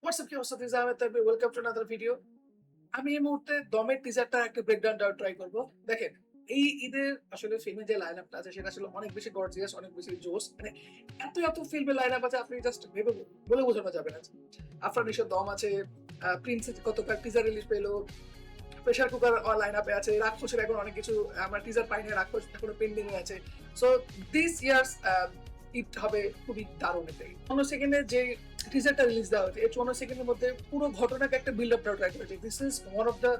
WhatsApp কি অবস্থা this Ahmed Tanvir, welcome to another video. আমি এই মুহূর্তে দমের টিজারটা একটা ব্রেকডাউন দেওয়ার ট্রাই করব। দেখেন, এই ঈদের আসলে ফিল্মের যে লাইন আপটা আছে সেটা আসলে অনেক বেশি গর্জিয়াস, অনেক বেশি জোস। মানে এত এত ফিল্মের লাইন আপ আছে, আপনি জাস্ট ভেবে বলে বোঝানো যাবে না। আফরান নিশোর দম আছে, প্রিন্স গতকাল টিজার রিলিজ পেলো, প্রেশার কুকার লাইন আপে আছে, রাক্ষসের এখন অনেক কিছু আমরা টিজার পাইনি, রাক্ষস এখনো পেন্ডিং এ আছে। সো দিস ইয়ার্স ঈদ হবে খুবই দারুণ। এটাই ৫ সেকেন্ডের যে টিজারটা রিলিজ দেওয়া হয়েছে, এই ৫ সেকেন্ডের মধ্যে পুরো ঘটনাকে একটা বিল্ড আপ দেওয়া ট্রাই করেছে। This is one of the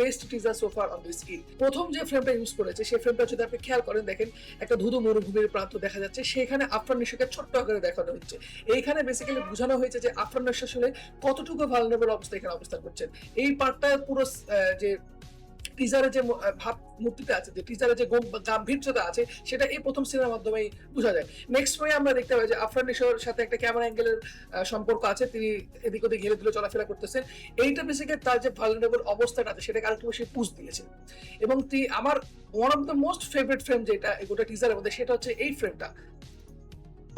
best teaser so far on this Eid. প্রথম যে ফ্রেমটা ইউজ করেছে সেই ফ্রেমটা যদি আপনি খেয়াল করেন, দেখেন একটা ধুধু মরুভূমির প্রান্ত দেখা যাচ্ছে, সেখানে আফরান নিশোকে ছোট্ট আকারে দেখানো হচ্ছে। এইখানে বেসিক্যালি বোঝানো হয়েছে যে আফরান নিশো আসলে কতটুকু ভালনারেবল অবস্থায় এখানে অবস্থান করছেন। এই পার্টটা পুরো যে টিজারে যে ভাব মূর্তিটা আছে, যে টিজারে যে গাম্ভীর্যতা আছে, সেটা এই প্রথম সিনেমার মাধ্যমেই বোঝা যায়। নেক্সট ওয়ে আমরা দেখতে পাই যে আফরান নিশোর সাথে একটা ক্যামেরা অ্যাঙ্গেলের সম্পর্ক আছে, তিনি এদিক ওদিক ঘিরে ধুলে চলাফেরা করতেছেন। এইটা বেসিক্যালি তার যে ভালনারেবল অবস্থাটা আছে সেটাকে আরেকটু বেশি পুশ দিয়েছে। এবং আমার one of the most favourite frame যেটা গোটা টিজারের মধ্যে, সেটা হচ্ছে এই ফ্রেমটা।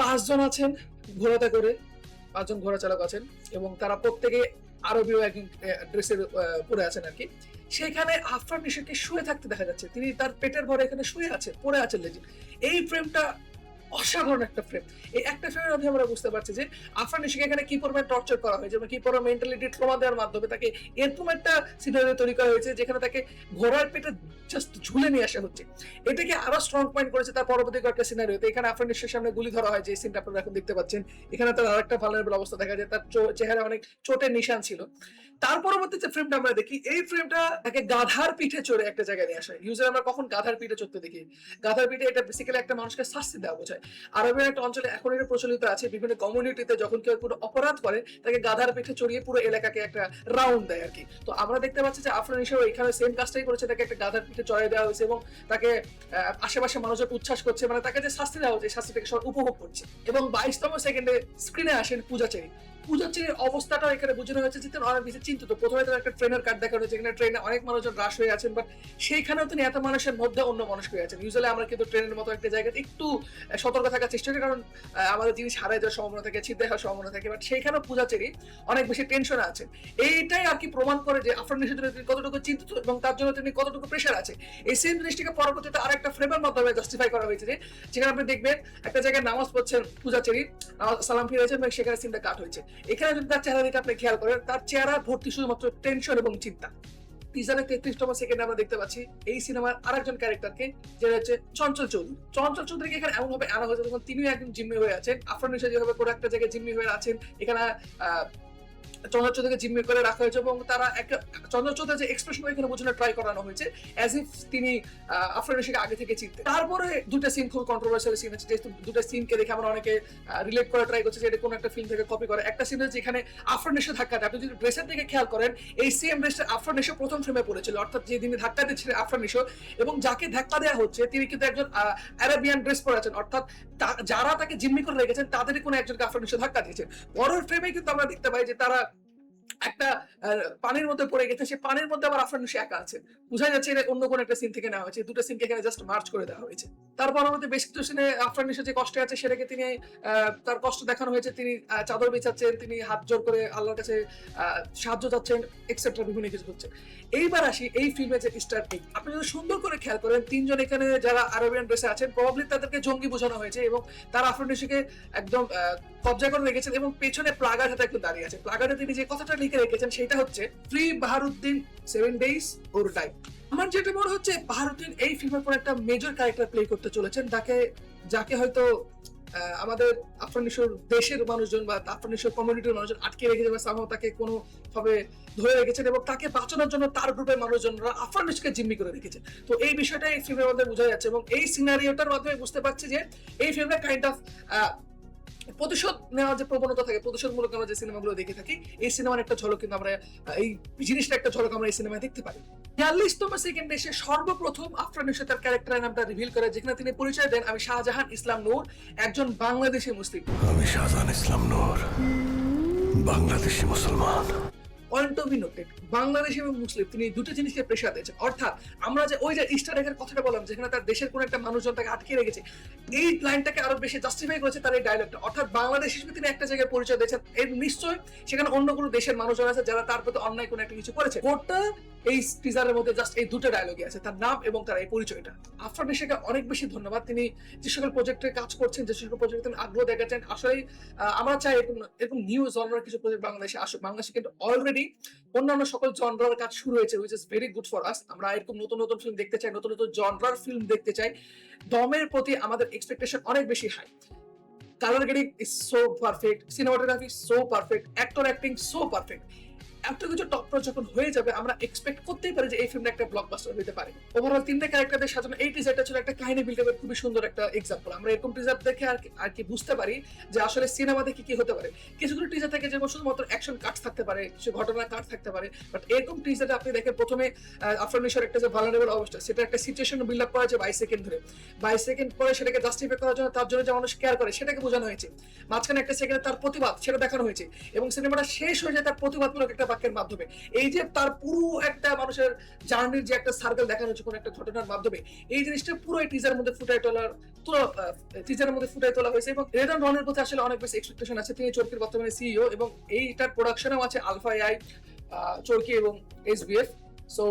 ৫ জন আছেন ঘোড়াতে করে, ৫ জন ঘোড়া চালক আছেন এবং তারা প্রত্যেকে আরবীয় একজন ড্রেসের পরে আছেন আর কি। সেখানে আফরান নিশোকে শুয়ে থাকতে দেখা যাচ্ছে, তিনি তার পেটের ভরে এখানে শুয়ে আছে, পড়ে আছেন লেজি। এই ফ্রেমটা অসাধারণ একটা ফ্রেম। এই একটা ফ্রেমের মধ্যে আমরা বুঝতে পারছি যে আফরান নিশোকে এখানে কি পরিমাণ টর্চার করা হয়েছে এবং কি পরিমাণ মেন্টালিটি ট্রমা দেওয়ার মাধ্যমে তাকে এরকম একটা সিনারিও তৈরি করা হয়েছে যেখানে তাকে ঘোড়ার পেটে জাস্ট ঝুলে নিয়ে আসা হচ্ছে। এটাকে আরো স্ট্রং পয়েন্ট করেছে তার পরবর্তী কয়েকটা সিনারিওতে। এখানে আফরান নিশোর সামনে গুলি ধরা হয়, যে সিনটা আপনারা এখন দেখতে পাচ্ছেন। এখানে তার আরেকটা ভালনারেবল অবস্থা দেখা যায়, তার চেহারা অনেক চোটের নিশান ছিল। তার পরবর্তী যে ফ্রেমটা আমরা দেখি, এই ফ্রেমটা তাকে গাধার পিঠে চড়ে একটা জায়গায় নিয়ে আসে। ইউজুয়ালি আমরা কখন গাধার পিঠে চড়তে দেখি? গাধার পিঠে এটা বেসিক্যালি একটা মানুষকে শাস্তি দেওয়া বোঝায়। আরবের একটা অঞ্চলে এখন এটা প্রচলিত আছে, বিভিন্ন কমিউনিটিতে যখন কেউ কোনো অপরাধ করে তাকে গাধার পিঠে চড়িয়ে পুরো এলাকাকে একটা রাউন্ড দেয় আর কি। তো আমরা দেখতে পাচ্ছি যে আফরান নিশো এখানে সেম কাজটাই করেছে, তাকে একটা গাধার পিঠে চড়াই দেওয়া হয়েছে এবং তাকে আশেপাশে মানুষজন উচ্ছ্বাস করছে, মানে তাকে যে শাস্তি দেওয়া হচ্ছে শাস্তিটাকে সব উপভোগ করছে। এবং ২২তম সেকেন্ডে স্ক্রিনে আসেন পূজাচেরি। পূজাচেরির অবস্থাটা এখানে বোঝানো হয়েছে যে তিনি অনেক বেশি চিন্তিত। প্রথমে তার একটা ট্রেনের কার্ড দেখানো হয়েছে, যেখানে ট্রেনে অনেক মানুষজন রাশ হয়ে আছেন, বাট সেইখানেও তিনি এত মানুষের মধ্যে অন্য মানুষ হয়ে আছেন। ইউজুয়ালি আমরা কিন্তু ট্রেনের মতো একটা জায়গাতে একটু সতর্ক থাকার চেষ্টা করি, কারণ আমাদের জিনিস হারাই যাওয়ার সম্ভাবনা থাকে, ছিটতে হওয়ার সম্ভাবনা থাকে, বাট সেইখানেও পূজাচেরি অনেক বেশি টেনশনে আছেন। এইটাই আর কি প্রমাণ করে যে আফরান নিশোর জন্য তিনি কতটুকু চিন্তিত এবং তার জন্য তিনি কতটুকু প্রেশার আছে। এই সেম জিনিসটাকে পরবর্তীতে আরেকটা ফ্রেমের মাধ্যমে জাস্টিফাই করা হয়েছে, যে যেখানে আপনি দেখবেন একটা জায়গায় নামাজ পড়ছেন পূজাচেরি, সালাম ফিরেছেন এবং সেখানে সিনটা কাট হয়েছে। এখানে যদি তার চেহারা দিকে আপনি খেয়াল করেন, তার চেহারা ভর্তি শুধুমাত্র টেনশন এবং চিন্তা। টিজারের ৩৩তম সেকেন্ডে আমরা দেখতে পাচ্ছি এই সিনেমার আরেকজন ক্যারেক্টারকে, যেটা হচ্ছে চঞ্চল চৌধুরী। চঞ্চল চৌধুরীকে এখানে এমন ভাবে আনা হয়েছে যখন তিনিও একজন জিম্মি হয়ে আছেন। আফরান নিশো যেভাবে কোনো একটা জায়গায় জিম্মি হয়ে আছেন, এখানে চঞ্চল চৌধুরীকে জিম্মি করে রাখা হয়েছে এবং তারা একটা চঞ্চল চৌধুরীর যে এক্সপ্রেশন এখানে বোঝানোর ট্রাই করানো হয়েছে, অ্যাজ ইফ তিনি আফরান নিশোকে আগে থেকে চিনতেন। তারপরে দুটো সিন খুব কন্ট্রোভার্সিয়াল সিন আছে, যেহেতু দুটো সিনকে দেখে আমরা অনেকে রিলেট করা ট্রাই করছে যে এটা কোনো একটা ফিল্ম থেকে কপি করে। একটা সিন হচ্ছে যেখানে আফরান নিশো ধাক্কা দেয়, আপনি যদি ড্রেসের দিকে খেয়াল করেন, এই সেম ড্রেসটা আফরান নিশো প্রথম ফ্রেমে পড়েছিল, অর্থাৎ যে তিনি ধাক্কা দিচ্ছিলেন আফরান নিশো, এবং যাকে ধাক্কা দেওয়া হচ্ছে তিনি কিন্তু একজন আরাবিয়ান ড্রেস পরে আছেন, অর্থাৎ যারা তাকে জিম্মি করে রেখেছেন তাদেরই কোনো একজনকে আফরান নিশো ধাক্কা দিয়েছেন। পরের ফ্রেমে কিন্তু আমরা দেখতে পাই যে তারা একটা পানির মধ্যে পড়ে গেছে, সে পানির মধ্যে আবার আফরান নিশো একা আছে। বোঝা যাচ্ছে এটা অন্য কোনো একটা সিন থেকে নেওয়া হয়েছে, দুটো সিনকে এখানে জাস্ট মার্চ করে দেওয়া হয়েছে। তার পরবর্তী বেশ কিছু সিনে আফরান নিশো যে কষ্টে আছে সেটাকে তিনি তার কষ্ট দেখানো হয়েছে, তিনি চাদর বিছাচ্ছেন, তিনি হাত জোর করে আল্লাহর কাছে সাহায্য চাচ্ছেন, এক্সেট্রা বিভিন্ন কিছু হচ্ছে। এইবার আসি এই ফিল্মে যে স্টার কিং, আপনি যদি সুন্দর করে খেয়াল করেন, ৩ জন এখানে যারা আরবিয়ান ড্রেসে আছেন, প্রবাবলি তাদেরকে জঙ্গি বোঝানো হয়েছে এবং তারা আফরান নিশোকে একদম কবজা করে রেখেছেন এবং পেছনে প্লাগার হাতে একটু দাঁড়িয়ে আছে। প্লাগারে তিনি যে কথাটা লিখে রেখেছেন সেটা হচ্ছে free Baharuddin 7 days or die। আমার যেটা মনে হচ্ছে বাহারুদ্দিন এই ফিল্মের পর একটা মেজর ক্যারেক্টার প্লে করতে চলেছেন, যাকে হয়তো আমাদের আফরান নিশোর দেশের মানুষজন বা আফরান নিশোর কমিউনিটির মানুষজন আটকে রেখেছে বা সামহাও তাকে কোনো ভাবে ধরে রেখেছেন এবং তাকে বাঁচানোর জন্য তার গ্রুপের মানুষজনরা আফরান নিশোকে জিম্মি করে রেখেছেন। তো এই বিষয়টা এই ফিল্মের মধ্যে বোঝা যাচ্ছে এবং এই সিনারিওটার মাধ্যমে বুঝতে পারছি যে এই ফিল্মটা কাইন্ড অফ প্রতিশোধ নেওয়ার যে প্রবণতা থাকে, প্রতিশোধমূলক আমরা যে সিনেমাগুলো দেখে থাকি, এই সিনেমার একটা ঝলক কিন্তু আমরা এই জিনিসটা একটা ঝলক আমরা এই সিনেমায় দেখতে পারি। ৪২তম সেকেন্ডে এসে সর্বপ্রথম আফরান নিশো তার ক্যারেক্টারের নামটা রিভিল করে, যেখানে তিনি পরিচয় দেন, আমি শাহজাহান ইসলাম নূর, একজন বাংলাদেশি মুসলিম। আমি শাহজাহান ইসলাম নূর, বাংলাদেশি মুসলমান। Point of view noted Bangladesh এবং মুসলিম তিনি দুটো জিনিসকে প্রেশার দিয়েছেন। অর্থাৎ আমরা যে ওই যে ইস্টার এগের কথাটা বললাম যেখানে তার দেশের কোনো একটা মানুষজন তাকে আটকে রেখেছে, এই লাইনটাকে আরো বেশি জাস্টিফাই করেছে তার এই ডায়লগটা। অর্থাৎ বাংলাদেশ হিসেবে তিনি একটা জায়গায় পরিচয় দিয়েছেন, এর নিশ্চয়ই সেখানে অন্য কোনো দেশের মানুষজন আছে যারা তার প্রতি অন্যায় কোনো একটা কিছু করেছে। গোটা এই টিজারের মধ্যে জাস্ট এই দুটো ডায়লগই আছে, তার নাম এবং তার এই পরিচয়টা। আফরান নিশাকে অনেক বেশি ধন্যবাদ, তিনি যে সকল প্রজেক্টে কাজ করছেন, যে সকল প্রজেক্টে তিনি আগ্রহ দেখাচ্ছেন। আসলে আমরা চাই এরকম নিউ জনরার কিছু প্রজেক্ট বাংলাদেশে আসুক। বাংলাদেশে কিন্তু অলরেডি অন্যান্য সকল জনরার কাজ শুরু হয়েছে, which is very good for us. আমরা এরকম নতুন নতুন ফিল্ম দেখতে চাই, নতুন নতুন জনরার ফিল্ম দেখতে চাই। দমের প্রতি আমাদের এক্সপেকটেশন অনেক বেশি high. Colour grading is so perfect, cinematography so perfect, actor acting so perfect. এত কিছু টপ যখন হয়ে যাবে আমরা এক্সপেক্ট করতেই পারি যে এই ফিল্মটা একটা ব্লকবাস্টার হতে পারে। ওভারঅল তিনটা ক্যারেক্টারদের সাজানো এই টিজারটা ছিল একটা কাহিনী বিল্ড আপের খুবই সুন্দর একটা এক্সাম্পল। আমরা এরকম টিজার দেখে আর কি বুঝতে পারি যে আসলে সিনেমা দেখে কি হতে পারে। কিছু কিছু টিজার থেকে যেমন শুধুমাত্র অ্যাকশন কাট থাকতে পারে, কিছু ঘটনা কাট থাকতে পারে, বাট এরকম টিজারটা আপনি দেখেন প্রথমে আফরান নিশার একটা যে ভালনারেবল অবস্থা, সেটা একটা সিচুয়েশন বিল্ড আপ করা হয়েছে 22 সেকেন্ড ধরে। 22 সেকেন্ড পরে সেটাকে জাস্টিফাই করার জন্য, তার জন্য যে মানুষ কেয়ার করে সেটাকে বোঝানো হয়েছে। মাঝখানে একটা সেকেন্ডে তার প্রতিবাদ সেটা দেখানো হয়েছে, এবং সিনেমাটা শেষ হয়ে যায় তার প্রতিবাদমূলক একটা বাক্যের মাধ্যমে। এই যে তার পুরো একটা মানুষের জার্নির যে একটা সার্কেল দেখানো হচ্ছে কোন একটা ঘটনার মাধ্যমে, এই জিনিসটা পুরো এই টিজারের মধ্যে ফুটাই তোলা হয়েছে। এবং রেড অ্যান্ড রনের প্রতি আসলে অনেক বেশি এক্সপেকটেশন আছে। তিনি চরকির বর্তমানে সিইও, এবং এইটার প্রোডাকশনেও আছে আলফা এআই, চরকি এবং এসবিএফ। সো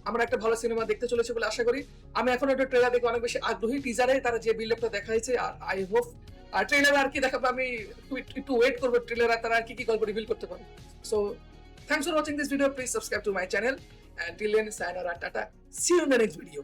আমরা একটা ভালো সিনেমা দেখতে চলেছে বলে আশা করি। আমি এখন একটা ট্রেলার দেখে অনেক বেশি আগ্রহী। টিজারে তারা যে বিল্ড আপটা দেখাইছে, আর আই হোপ আর ট্রেলার আর কি দেখাবো, আমি একটু ওয়েট করবো ট্রেলার তারা আর কি গল্প রিভিল করতে পারে। So thanks for watching this video. Please subscribe to my channel. And till then, sayonara, tata. See you in the next video.